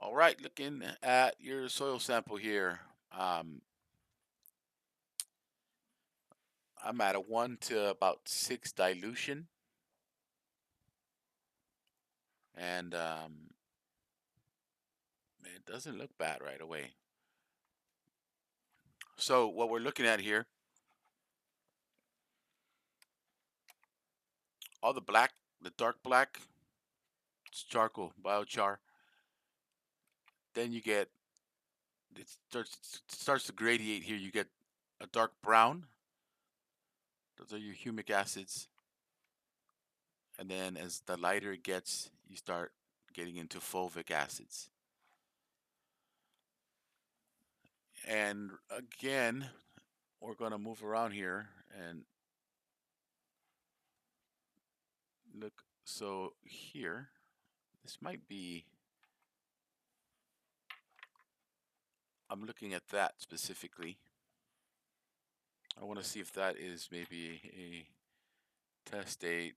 All right, looking at your soil sample here. Um, I'm at a 1 to about 6 dilution, and it doesn't look bad right away. So what we're looking at here, all the black, the dark black, it's charcoal, biochar. Then you get, it starts to gradiate here. You get a dark brown. Those are your humic acids. And then as the lighter it gets, you start getting into fulvic acids. And again, we're going to move around here and look. So here, this might be, I'm looking at that specifically. I want to see if that is maybe a testate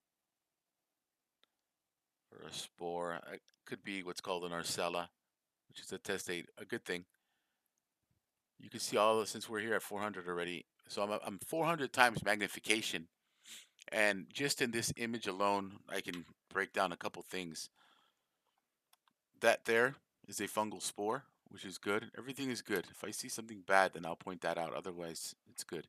or a spore. It could be what's called an arcella, which is a testate, a good thing. You can see all this since we're here at 400 already. So I'm 400 times magnification. And just in this image alone, I can break down a couple things. That there is a fungal spore, which is good. Everything is good. If I see something bad, then I'll point that out. Otherwise, it's good.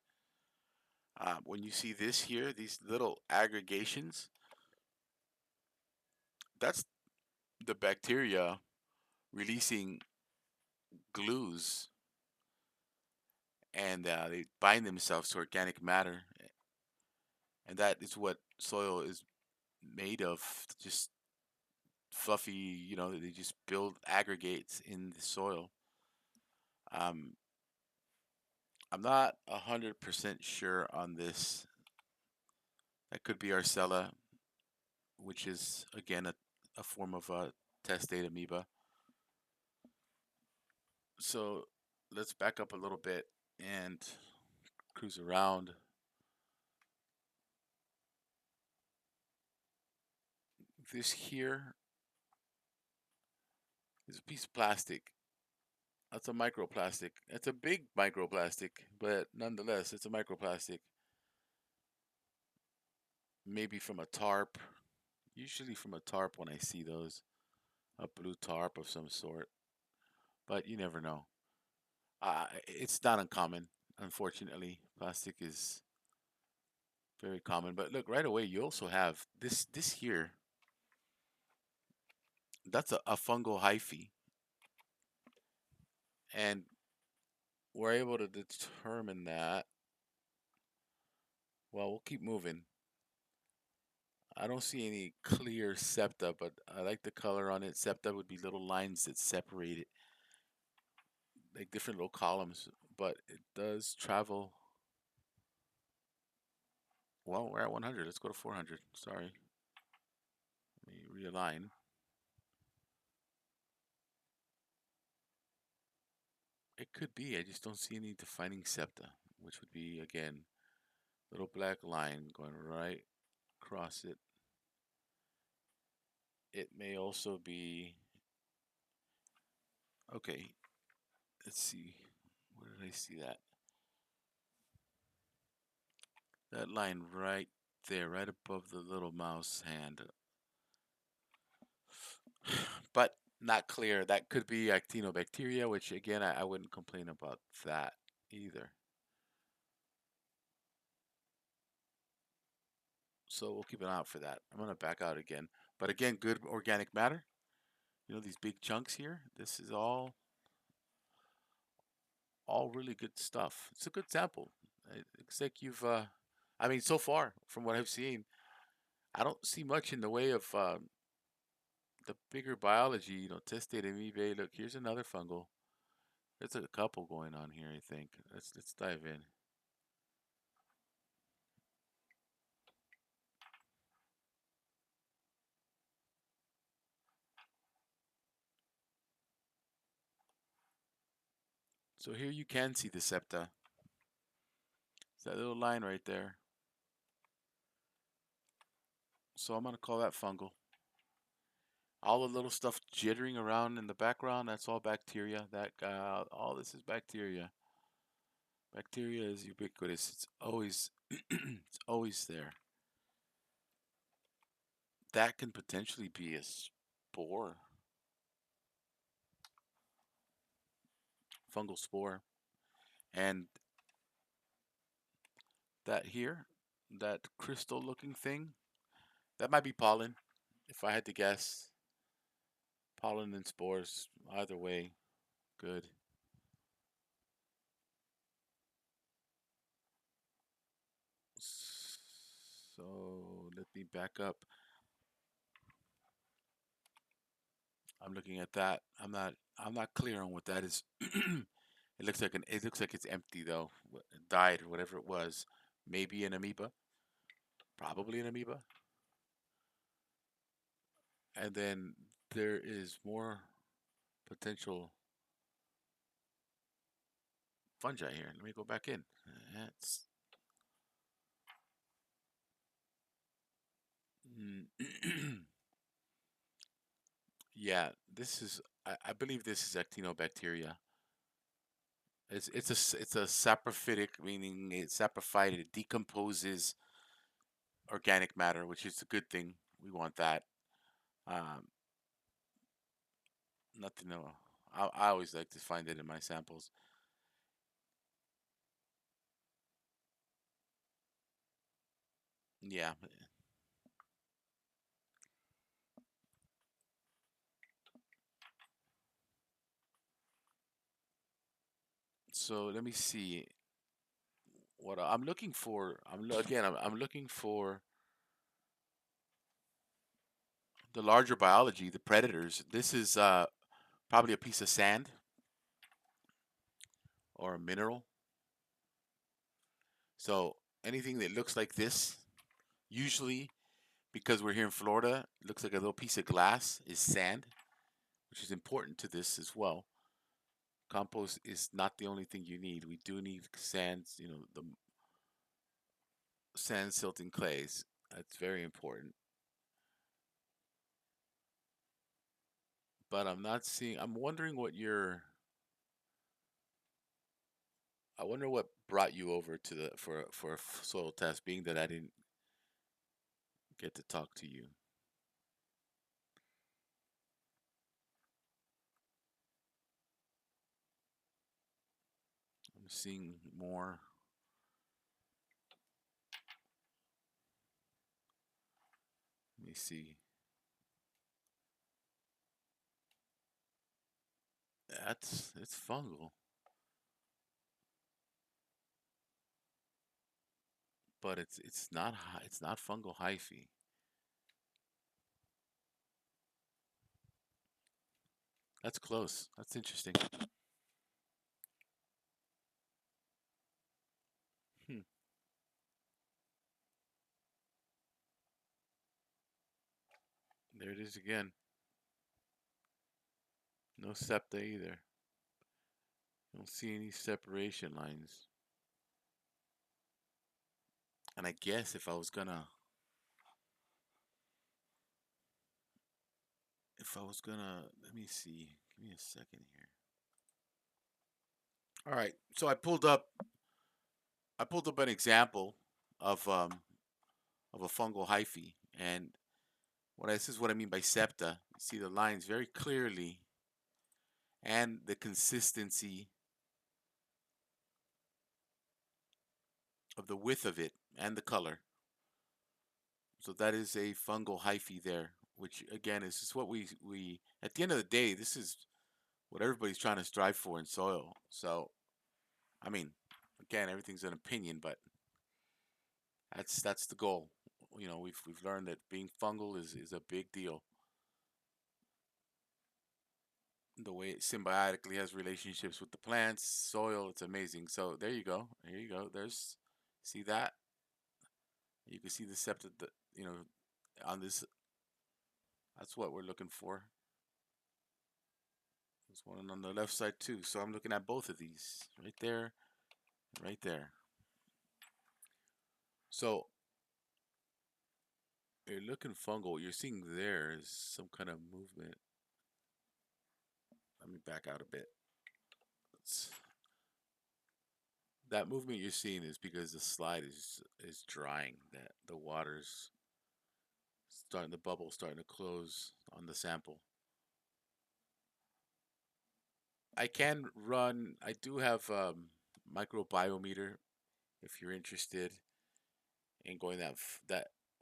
When you see this here, these little aggregations, that's the bacteria releasing glues, and they bind themselves to organic matter, and that is what soil is made of. Just fluffy, they just build aggregates in the soil. Um, I'm not 100% sure on this. That could be Arcella, which is again a form of a testate amoeba. So let's back up a little bit and cruise around. This here is a piece of plastic. That's a microplastic. It's a big microplastic, but nonetheless, it's a microplastic. Maybe from a tarp. Usually from a tarp when I see those. A blue tarp of some sort. But you never know. It's not uncommon, unfortunately. Plastic is very common. But look, right away, you also have this here. That's a fungal hyphae. And we're able to determine that. Well, we'll keep moving. I don't see any clear septa, but I like the color on it. Septa would be little lines that separate it, like different little columns, but it does travel. Well, we're at 100. Let's go to 400. Sorry. Let me realign. It could be. I just don't see any defining septa, which would be, again, little black line going right across it. It may also be, okay, let's see. Where did I see that? That line right there, right above the little mouse hand. But not clear. That could be actinobacteria, which again, I wouldn't complain about that either. So we'll keep an eye out for that. I'm going to back out again. But again, good organic matter. These big chunks here. This is all really good stuff. It's a good sample. It looks like I mean, so far from what I've seen, I don't see much in the way of the bigger biology. Testate amoebae. Look, here's another fungal. There's a couple going on here, I think. Let's dive in. So here you can see the septa. It's that little line right there. So I'm going to call that fungal. All the little stuff jittering around in the background, that's all bacteria. That all this is bacteria. Bacteria is ubiquitous. It's always it's always there. That can potentially be a spore, fungal spore. And that here, that crystal looking thing, that might be pollen. If I had to guess, pollen and spores, either way, good. So let me back up. I'm looking at that. I'm not clear on what that is. It looks like it's empty though. Died or whatever it was. Maybe an amoeba. Probably an amoeba. And then there is more potential fungi here. Let me go back in. That's yeah. I believe this is actinobacteria. It's a saprophytic, meaning it's saprophyte. It decomposes organic matter, which is a good thing. We want that. Um, Nothing. No, I always like to find it in my samples. Yeah. So let me see what I'm looking for. I'm looking for the larger biology, the predators. This is probably a piece of sand or a mineral. So anything that looks like this, usually because we're here in Florida, looks like a little piece of glass is sand, which is important to this as well. Compost is not the only thing you need. We do need sands, the sand, silt, and clays. That's very important. But I'm not seeing. I'm wondering what your. I wonder what brought you over to the for a soil test, being that I didn't get to talk to you. I'm seeing more. Let me see. It's fungal, but it's not fungal hyphae. That's close. That's interesting. Hmm. There it is again. No septa either. Don't see any separation lines. And I guess if I was gonna, let me see. Give me a second here. All right. So I pulled up an example of um of a fungal hyphae, and this is what I mean by septa. You see the lines very clearly, and the consistency of the width of it and the color. So that is a fungal hyphae there, which again is just what we at the end of the day, this is what everybody's trying to strive for in soil. So I mean, again, everything's an opinion, but that's the goal. We've learned that being fungal is a big deal. The way it symbiotically has relationships with the plants, soil, it's amazing. So there you go. There you go. See that? You can see the septa, on this. That's what we're looking for. There's one on the left side too. So I'm looking at both of these right there, right there. So You're looking fungal. What you're seeing there is some kind of movement. Let me back out a bit. It's, that movement you're seeing is because the slide is drying. That the water's starting, the bubble starting to close on the sample. I can run. I do have microbiometer if you're interested in going that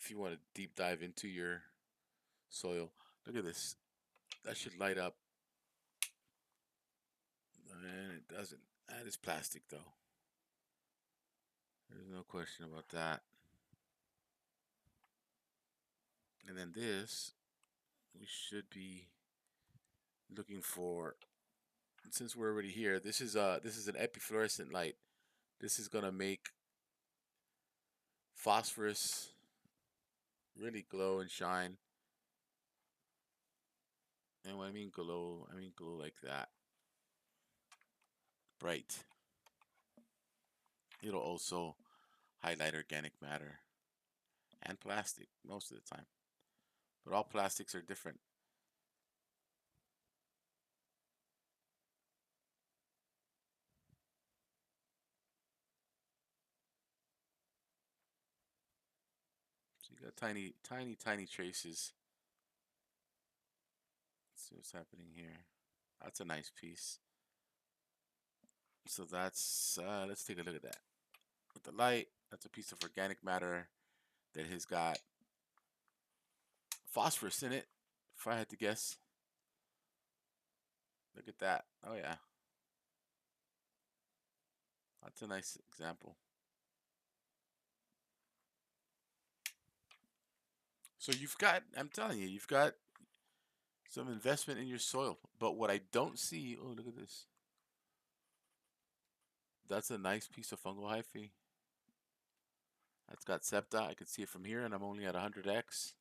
if you want to deep dive into your soil. Look at this. That should light up, and it doesn't. That is plastic though. There's no question about that. And then this, we should be looking for. Since we're already here, this is an epifluorescent light. This is gonna make phosphorus really glow and shine. And when I mean glow like that, bright. It'll also highlight organic matter and plastic most of the time. But all plastics are different. So you got tiny, tiny, tiny traces. Let's see what's happening here. That's a nice piece. So that's, let's take a look at that. With the light, that's a piece of organic matter that has got phosphorus in it, if I had to guess. Look at that. Oh, yeah. That's a nice example. So you've got, I'm telling you, you've got some investment in your soil. But what I don't see, oh, look at this. That's a nice piece of fungal hyphae. That's got septa. I can see it from here, and I'm only at 100x.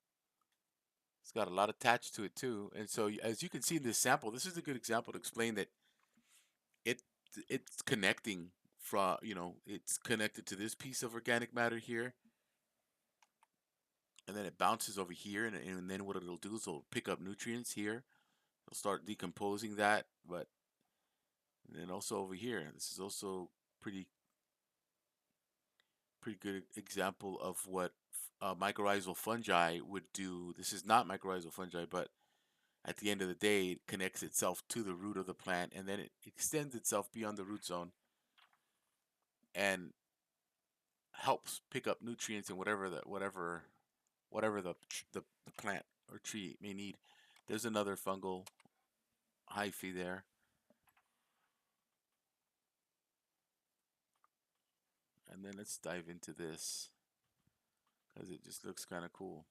It's got a lot attached to it too. And so, as you can see in this sample, this is a good example to explain that it it's connecting from, it's connected to this piece of organic matter here, and then it bounces over here, and then what it'll do is it'll pick up nutrients here. It'll start decomposing that, but and then also over here, this is also pretty pretty good example of what mycorrhizal fungi would do. This is not mycorrhizal fungi, but at the end of the day, it connects itself to the root of the plant, and then it extends itself beyond the root zone and helps pick up nutrients and whatever the plant or tree may need. There's another fungal hyphae there. And then let's dive into this because it just looks kind of cool.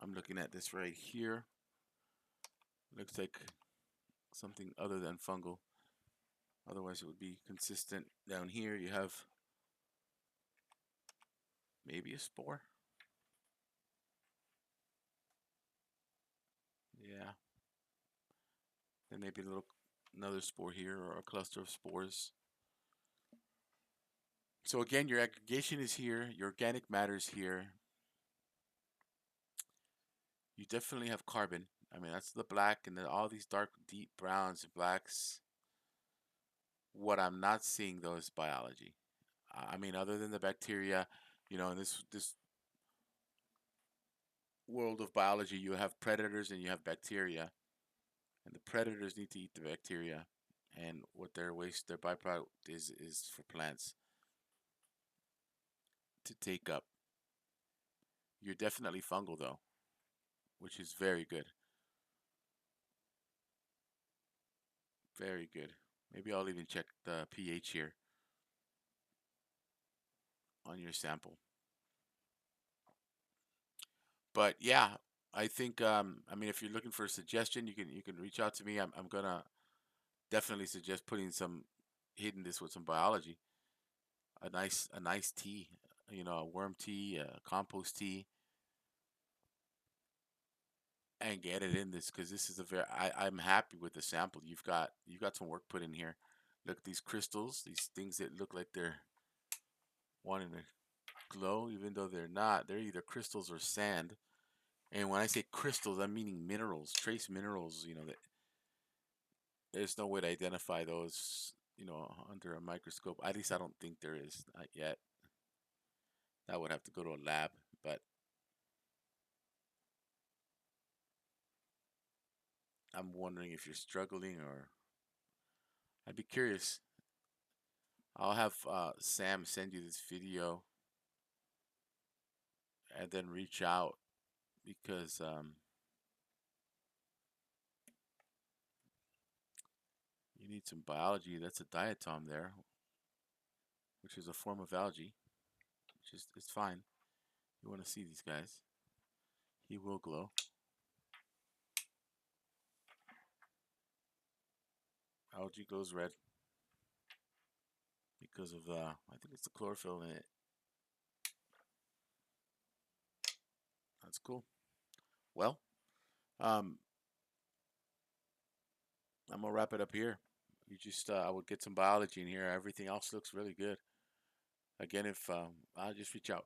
I'm looking at this right here. Looks like something other than fungal. Otherwise, it would be consistent. Down here, you have maybe a spore. Yeah. Then maybe another spore here or a cluster of spores. So again, your aggregation is here. Your organic matter is here. You definitely have carbon. I mean, that's the black, and then all these dark, deep browns and blacks. What I'm not seeing though is biology. I mean, other than the bacteria, in this world of biology, you have predators and you have bacteria, and the predators need to eat the bacteria, and what their waste, their byproduct is for plants to take up. You're definitely fungal though, which is very good, very good. Maybe I'll even check the pH here on your sample. But yeah, I think I mean, if you're looking for a suggestion, you can reach out to me. I'm gonna definitely suggest putting some hitting this with some biology. A nice tea, a worm tea, a compost tea. and get it in this because this is a very I'm happy with the sample. You've got some work put in here. Look, these crystals, these things that look like they're wanting to glow, even though they're not. They're either crystals or sand. And when I say crystals, I'm meaning minerals, trace minerals. That there's no way to identify those, under a microscope. At least I don't think there is, not yet. That would have to go to a lab. But I'm wondering if you're struggling, or I'd be curious. I'll have Sam send you this video and then reach out because you need some biology. That's a diatom there, which is a form of algae, which is it's fine. You want to see these guys. He will glow. Algae glows red because of I think it's the chlorophyll in it. That's cool. Well, um, I'm gonna wrap it up here. You just I would get some biology in here. Everything else looks really good. Again, if I'll just reach out.